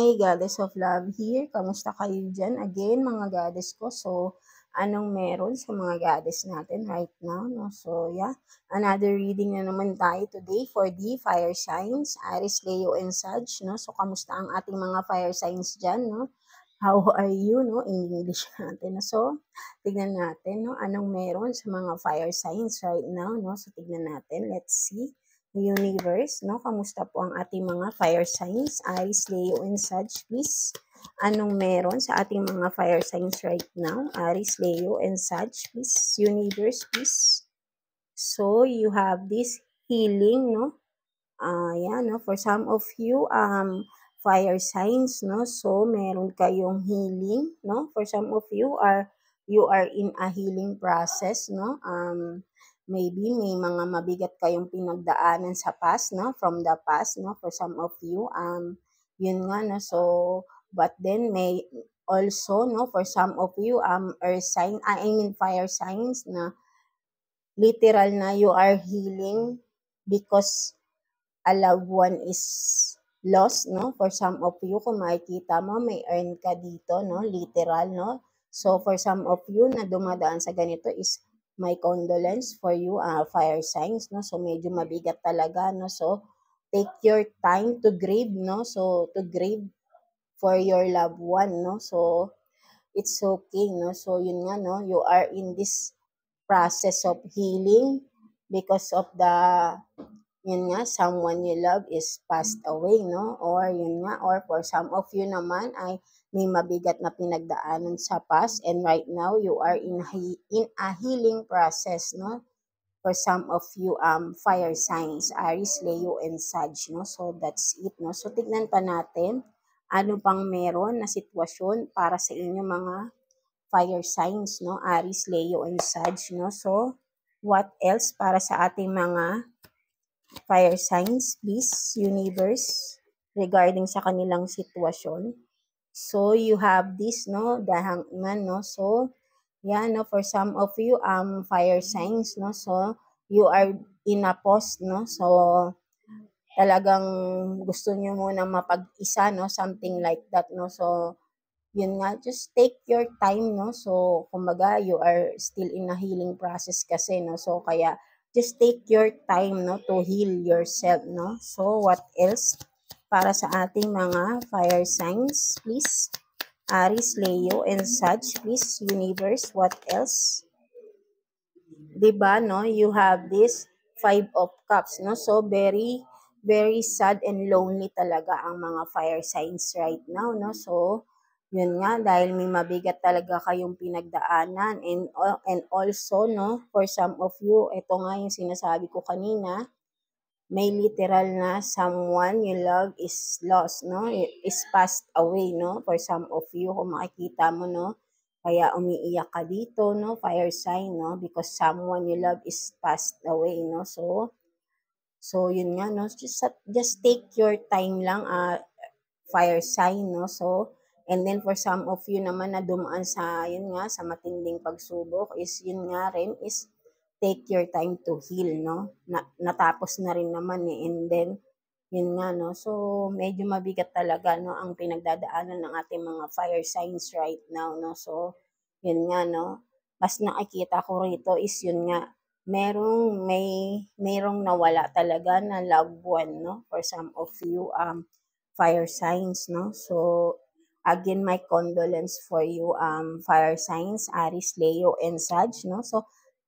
Hi, Goddess of Love here. Kamusta kayo dyan? Again, mga Goddess ko. So, anong meron sa mga Goddess natin right now? No? So, yeah. Another reading na naman tayo today for the fire signs, Aries, Leo, and Sag. No? So, kamusta ang ating mga fire signs dyan? No? How are you? No? In English natin. No? So, tignan natin. No? Anong meron sa mga fire signs right now? No? So, tignan natin. Let's see. Universe, no? Kamusta po ang ating mga fire signs? Aries, Leo, and Sag, please. Anong meron sa ating mga fire signs right now? Aries, Leo, and Sag, please. Universe, please. So, you have this healing, no? Yan, no? For some of you, fire signs, no? So, meron kayong healing, no? For some of you are in a healing process, no? Maybe may mga mabigat kayong pinagdaanan sa past, no? From the past, no? For some of you, yun nga, no? So, but then may also, no? For some of you, earth sign, fire signs na literal na you are healing because a loved one is lost, no? For some of you, kung makikita mo, may earn ka dito, no? Literal, no? So, for some of you na dumadaan sa ganito is my condolence for you, fire signs, no? So, medyo mabigat talaga, no? So, take your time to grieve, no? So, to grieve for your loved one, no? So, it's okay, no? So, yun nga, no? You are in this process of healing because of yun nga, someone you love is passed away, no? Or yun nga, or for some of you naman ay may mabigat na pinagdaanan sa past and right now you are in a healing process, no? For some of you, fire signs, Aries, Leo, and Sag, no? So that's it, no? So tignan pa natin ano pang meron na sitwasyon para sa inyo mga fire signs, no? Aries, Leo, and Sag, no? So what else para sa ating mga fire signs, please, universe, regarding sa kanilang sitwasyon. So, you have this, no, the hangman, no, so, yeah, no, for some of you, fire signs, no, so, you are in a pause, no, so, talagang gusto nyo muna mapag-isa, no, something like that, no, so, yun nga, just take your time, no, so, kumbaga, you are still in a healing process kasi, no, so, kaya, just take your time, no, to heal yourself, no, so, what else para sa ating mga fire signs, please, Aries, Leo, and Sag, please, universe, what else? Diba, no, you have this 5 of Cups, no, so, very, very sad and lonely talaga ang mga fire signs right now, no, so, yun nga, dahil may mabigat talaga kayong pinagdaanan and also, no, for some of you, ito nga yung sinasabi ko kanina, may literal na someone you love is lost, no? Is passed away, no? For some of you, kung makikita mo, no? Kaya umiiyak ka dito, no? Fire sign, no? Because someone you love is passed away, no? So yun nga, no? Just take your time lang, fire sign, no? So, and then for some of you naman na dumaan sa, yun nga, sa matinding pagsubok is, yun nga rin, is take your time to heal, no? Natapos na rin naman eh. And then, yun nga, no? So, medyo mabigat talaga, no? Ang pinagdadaanan ng ating mga fire signs right now, no? So, yun nga, no? Mas nakikita ko rito is yun nga, merong nawala talaga na loved one, no? For some of you, fire signs, no? So, again, my condolence for you, fire signs, Aries, Leo, and Sag, no? So,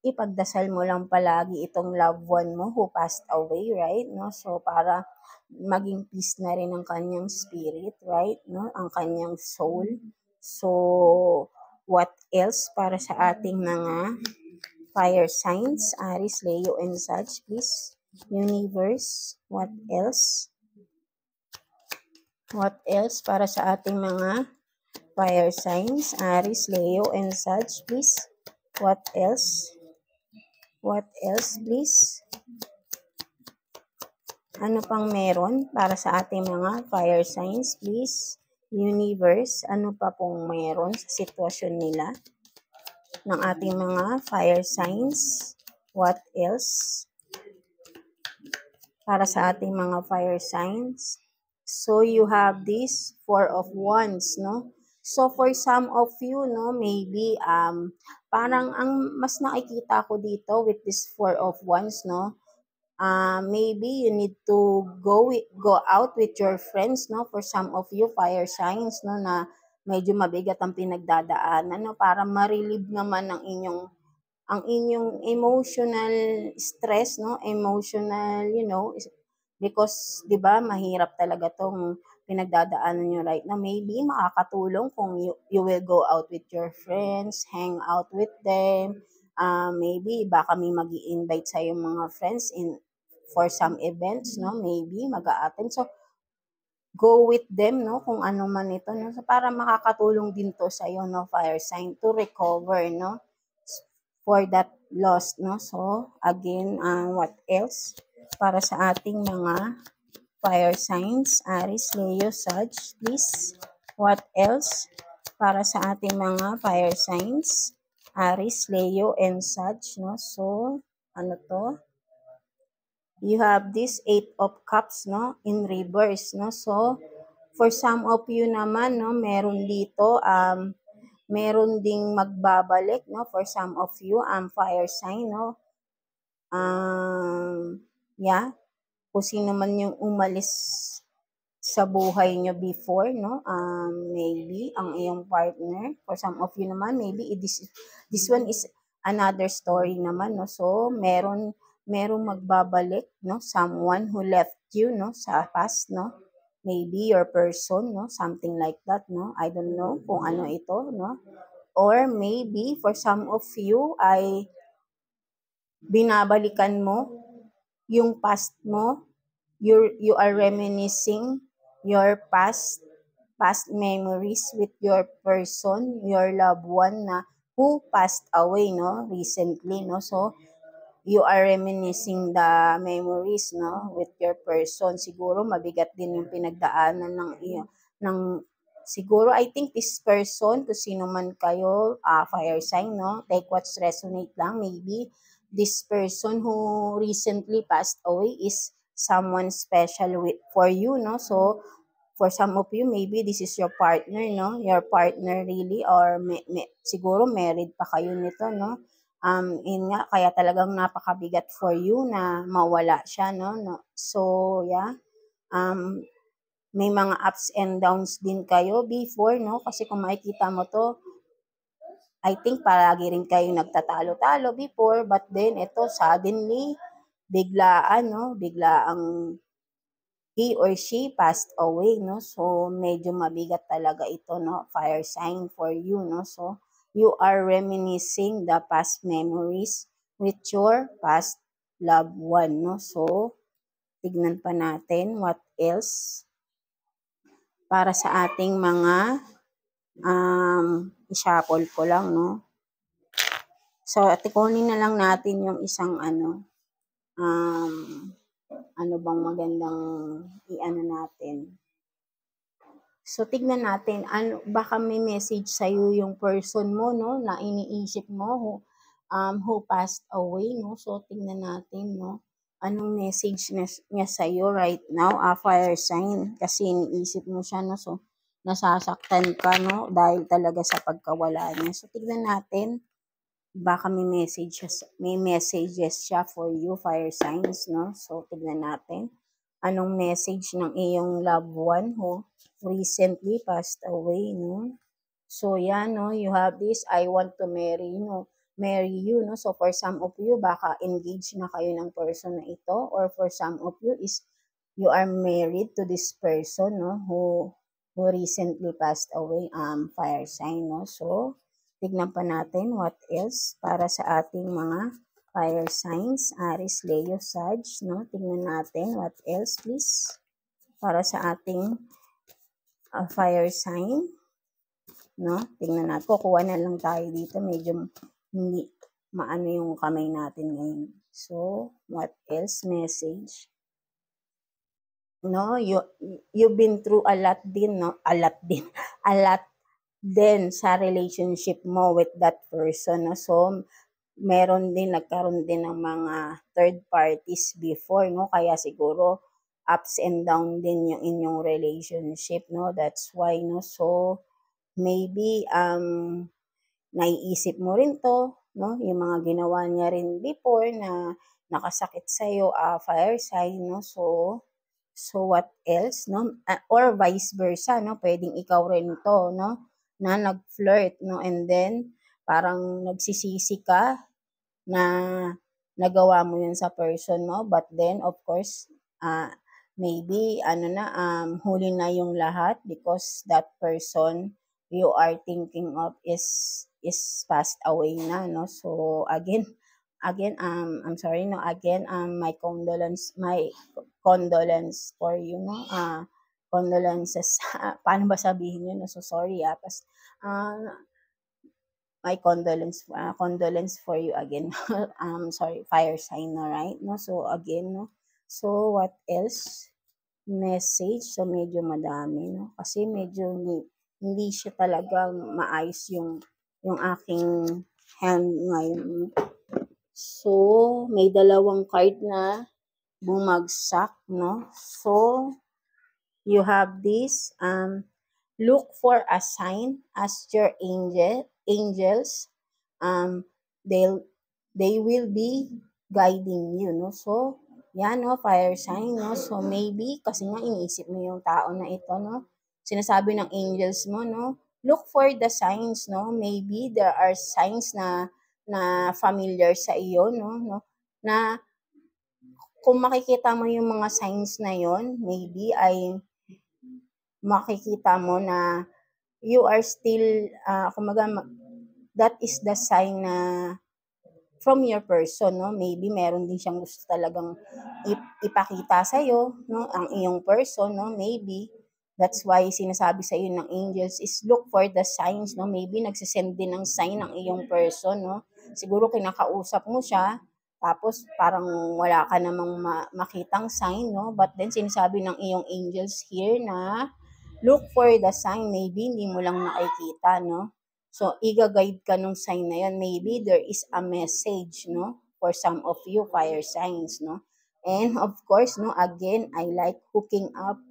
ipagdasal mo lang palagi itong loved one mo who passed away, right? No? So, para maging peace na rin ang kanyang spirit, right? No? Ang kanyang soul. So, what else para sa ating mga fire signs? Aries, Leo, and Sag, please. Universe, what else? What else para sa ating mga fire signs? Aries, Leo, and Sag, please. What else? What else, please? Ano pang meron para sa ating mga fire signs, please? Universe, ano pa pong meron sa sitwasyon nila ng ating mga fire signs? What else? Para sa ating mga fire signs? So you have this Four of Wands, no? So for some of you, no, maybe parang ang mas nakikita ko dito with this Four of Wands, no? Maybe you need to go out with your friends, no? For some of you fire signs, no, na medyo mabigat ang pinagdadaanan, no, para ma-relieve naman ang inyong emotional stress, no? Emotional, because 'di ba mahirap talaga tong pinagdadaanan nyo right now. Maybe makakatulong kung you will go out with your friends, hang out with them. Maybe baka may mag-i-invite sa yung mga friends for some events, no? Maybe mag-a-attend. So go with them, no, kung ano man ito, no, so para makakatulong din to sa iyo, no, fire sign, to recover, no, for that loss, no. So again, what else para sa ating mga fire signs, Aries, Leo, Sag, please? What else para sa ating mga fire signs, Aries, Leo, and Sag, no? So ano to? You have this Eight of Cups, no, in reverse, no. So for some of you naman, no, meron dito meron ding magbabalik, no, for some of you fire sign, no. Yeah, kung sino man yung umalis sa buhay nyo before, no, maybe ang iyong partner. For some of you naman, maybe this one is another story naman, no. So merong magbabalik, no, someone who left you, no, sa past, no. Maybe your person, no, something like that, no. I don't know kung ano ito, no. Or maybe for some of you ay binabalikan mo yung past mo. You are reminiscing your past memories with your person, your loved one na who passed away, no, recently, no. So you are reminiscing the memories, no, with your person. Siguro mabigat din yung pinagdaanan ng siguro, I think this person, kung sino man kayo, fire sign, no, take what's resonate lang. Maybe this person who recently passed away is someone special for you, no. So for some of you, maybe this is your partner, no, your partner really, or siguro married pa kayo nito, no. Yun nga, kaya talagang napakabigat for you na mawala siya, no. So yeah, may mga ups and downs din kayo before, no, kasi kung makikita mo to, I think palagi rin kayo nagtatalo-talo before, but then ito suddenly biglaan, no, biglaang he or she passed away, no. So medyo mabigat talaga ito, no, fire sign for you, no. So you are reminiscing the past memories with your past loved one, no. So tignan pa natin what else para sa ating mga i-shuffle ko lang, no. So tikunin na lang natin yung isang ano bang magandang i-ano natin. So tignan natin, baka may message sa iyo yung person mo, no, na iniisip mo who passed away, no. So tignan natin, no, anong message niya sa iyo right now, fire sign, kasi iniisip mo siya, no. So nasasaktan ka, no, dahil talaga sa pagkawala niya. So tignan natin, baka may messages siya for you, fire signs, no. So tignan natin anong message ng iyong loved one who recently passed away, no. So yan, no, you have this, I want to marry you, no. So for some of you, baka engaged na kayo ng person na ito, or for some of you is you are married to this person, no, who recently passed away, fire sign, no. So tignan pa natin what else para sa ating mga fire signs, Aries, Leo, Sag, no. Tingnan natin what else, please, para sa ating fire sign, no. Tingnan natin, kukuha na lang tayo dito, medyo hindi maano yung kamay natin ngayon. So what else message, no. You've been through a lot din, no, a lot din sa relationship mo with that person, no. So nagkaroon din ng mga third parties before, no, kaya siguro ups and down din yung inyong relationship, no? That's why, no? So, maybe, naiisip mo rin 'to, no? Yung mga ginawa niya rin before na nakasakit sa'yo, fire sign, no? So what else, no? Or vice versa, no? Pwedeng ikaw rin 'to, no? Na nag-flirt, no? And then, parang nagsisisi ka na nagawa mo yun sa person mo. But then, of course, maybe, huli na yung lahat because that person you are thinking of is passed away na, no? So, again, I'm sorry, no? Again, my condolence for you, no? Condolences. Paano ba sabihin yun? No? So, sorry, uh, my condolence for you again. Sorry, fire sign, no, right? No, so again, no. So what else? Message, so medyo madami, no. Kasi medyo hindi siya talaga maayos yung aking hand ngayon. So may dalawang card na bumagsak, no. So you have this look for a sign as your angels, um, they will be guiding you, no? So, yan, no, fire sign, no? So, maybe, kasi nga iniisip mo yung tao na ito, no? Sinasabi ng angels mo, no? Look for the signs, no? Maybe there are signs na familiar sa iyo, no? Na kung makikita mo yung mga signs na yon, maybe ay makikita mo na you are still, kumbaga, that is the sign na from your person, no? Maybe meron din siyang gusto talagang ipakita sa'yo, no? Ang iyong person, no? Maybe, that's why sinasabi sa iyo ng angels is look for the signs, no? Maybe nagsisend din ng sign ng iyong person, no? Siguro kinakausap mo siya, tapos parang wala ka namang makitang sign, no? But then sinasabi ng iyong angels here na look for the sign. Maybe hindi mo lang nakikita, no? So, iga-guide ka nung sign na yan. Maybe there is a message, no? For some of you, fire signs, no? And of course, no, again, I like hooking up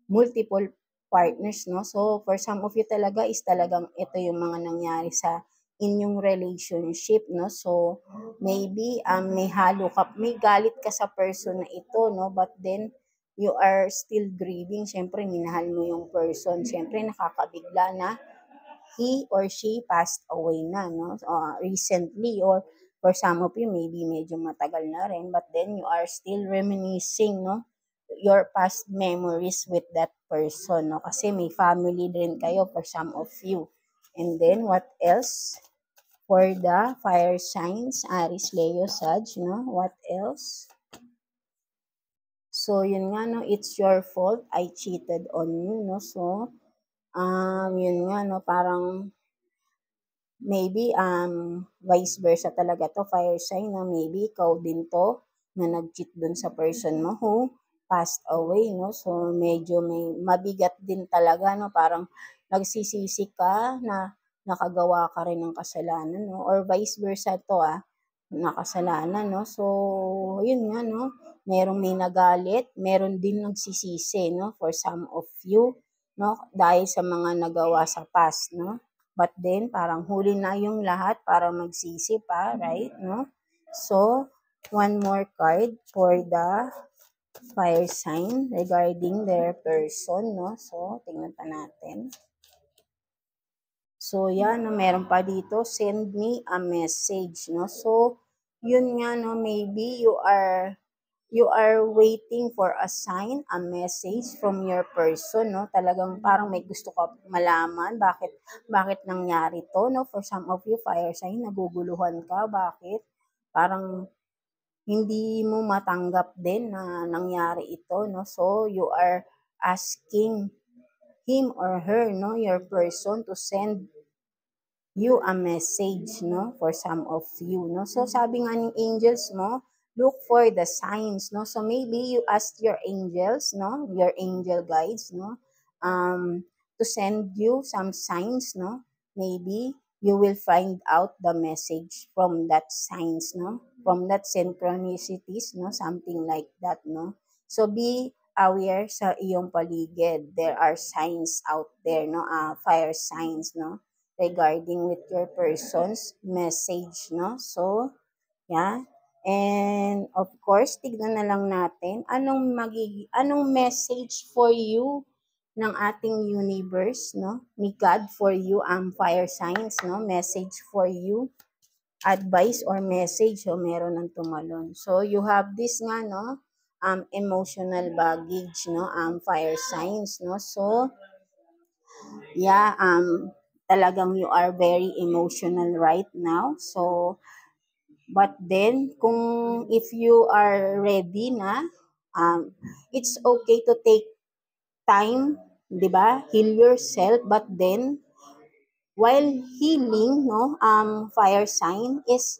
multiple partners, no? So, for some of you talaga is talagang ito yung mga nangyari sa inyong relationship, no? So, maybe may halo ka, may galit ka sa person na ito, no? But then, you are still grieving. Siyempre, minahal mo yung person. Siyempre, nakakabigla na he or she passed away na, no? Recently, or for some of you, maybe medyo matagal na rin, but then you are still reminiscing, no? Your past memories with that person, no? Kasi may family din kayo for some of you. And then, what else? For the fire signs, Aries, Leo, Sag, no? What else? So, yun nga, no? It's your fault. I cheated on you, no? So, yun nga, no? Parang, maybe, vice versa talaga to, fire sign, na maybe ikaw din to, na nag-cheat dun sa person mo who passed away, no? So, medyo may mabigat din talaga, no? Parang nagsisisi ka na nakagawa ka rin ng kasalanan, no? Or vice versa to, nakasalanan, no? So, yun nga, no? Merong may nagalit, meron din nagsisisi, no? For some of you, no? Dahil sa mga nagawa sa past, no? But then, parang huli na yung lahat para magsisi pa, right? No? So, one more card for the fire sign regarding their person, no? So, tingnan pa natin. So, yan, no? Meron pa dito, send me a message, no? So, yun nga, no? Maybe you are waiting for a sign, a message from your person, no? Talagang parang may gusto ka malaman, bakit nangyari to, no? For some of you, fire sign, naguguluhan ka, bakit? Parang hindi mo matanggap din na nangyari ito, no? So, you are asking him or her, no? Your person to send you a message, no, for some of you, no. So sabi nga ng angels mo, look for the signs, no. So maybe you ask your angels, no, your angel guides, no, to send you some signs, no. Maybe you will find out the message from that signs, no, from that synchronicities, no, something like that, no. So, be aware sa iyong paligid. There are signs out there, no? Fire signs, no? Regarding with your person's message, no? So, yeah. And of course, tignan na lang natin anong message for you ng ating universe, no? Ni God for you ang fire signs, no? Message for you, advice or message, so meron ng tumalon. So you have this nga, no? Emotional baggage, no? Fire signs, no? So yeah, talagang you are very emotional right now. So but then, kung if you are ready na, it's okay to take time, di ba? Heal yourself, but then, while healing, no, fire sign is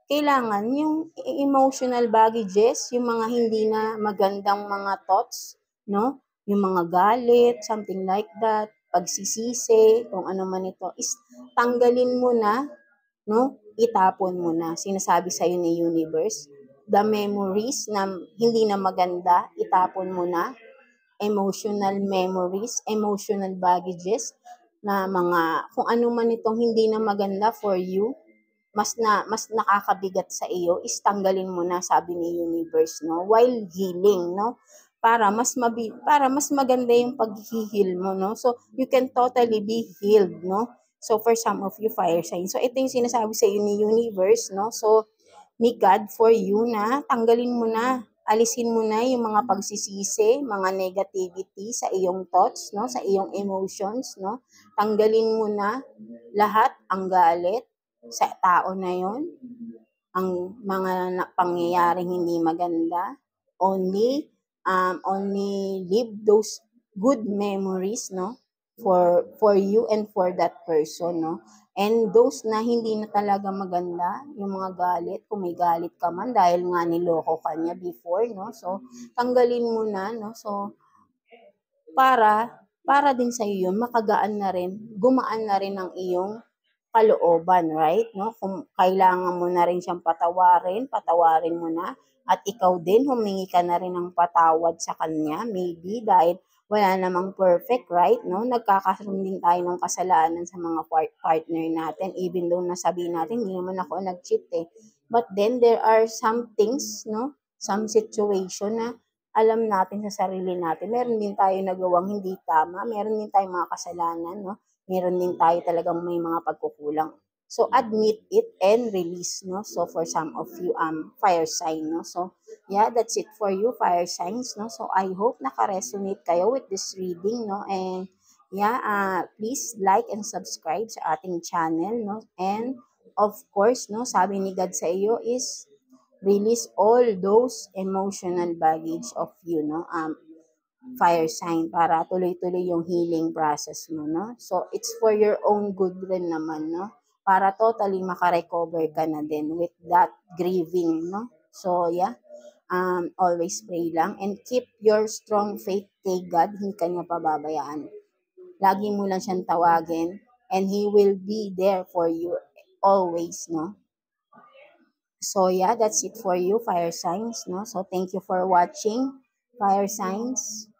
kailangan yung emotional baggages, yung mga hindi na magandang mga thoughts, no? Yung mga galit, something like that, pagsisisi, kung ano man ito, is tanggalin mo na, no? Itapon mo na. Sinasabi sa iyo ni universe, the memories na hindi na maganda, itapon mo na. Emotional memories, emotional baggages na mga kung ano man itong hindi na maganda for you, mas nakakabigat sa iyo is tanggalin mo na, sabi ni universe, no, while healing, no, para mas maganda yung pag-heal mo, no, so you can totally be healed, no. So for some of you fire signs, so ito yung sinasabi sa iyo ni universe, no, so ni God for you na tanggalin mo na, alisin mo na yung mga pagsisisi, mga negativity sa iyong thoughts, no, sa iyong emotions, no. Tanggalin mo na lahat ang galit sa tao na yon, ang mga pangyayaring hindi maganda. Only leave those good memories, no, for you and for that person, no. And those na hindi na talaga maganda, yung mga galit, kung may galit ka man dahil nga niloko ka niya before, no, so tanggalin mo na, no, so para din sa iyo yun, makagaan na rin, gumaan na rin ang iyong kalooban, right? No? Kung kailangan mo na rin siyang patawarin, patawarin mo na. At ikaw din, humingi ka na rin ng patawad sa kanya, maybe, dahil wala namang perfect, right? No? Nagkakaroon din tayo ng kasalanan sa mga partner natin, even though nasabihin natin, hindi naman ako nag-cheat eh. But then, there are some things, no? Some situation na alam natin sa sarili natin. Meron din tayo nagawang hindi tama, meron din tayong mga kasalanan, no? Meron din tayo talagang may mga pagkukulang. So, admit it and release, no? So, for some of you, fire sign, no? So, yeah, that's it for you, fire signs, no? So, I hope naka-resonate kayo with this reading, no? And, yeah, please like and subscribe sa ating channel, no? And, of course, no, sabi ni God sa iyo is, release all those emotional baggage of you, no? Fire sign, para tuloy-tuloy yung healing process mo, no? So, it's for your own good rin naman, no? Para totally makarecover ka na din with that grieving, no? So, yeah, always pray lang and keep your strong faith kay God, hindi ka niya pababayaan. Lagi mo lang siyang tawagin and He will be there for you always, no? So, yeah, that's it for you, fire signs, no? So, thank you for watching, fire signs.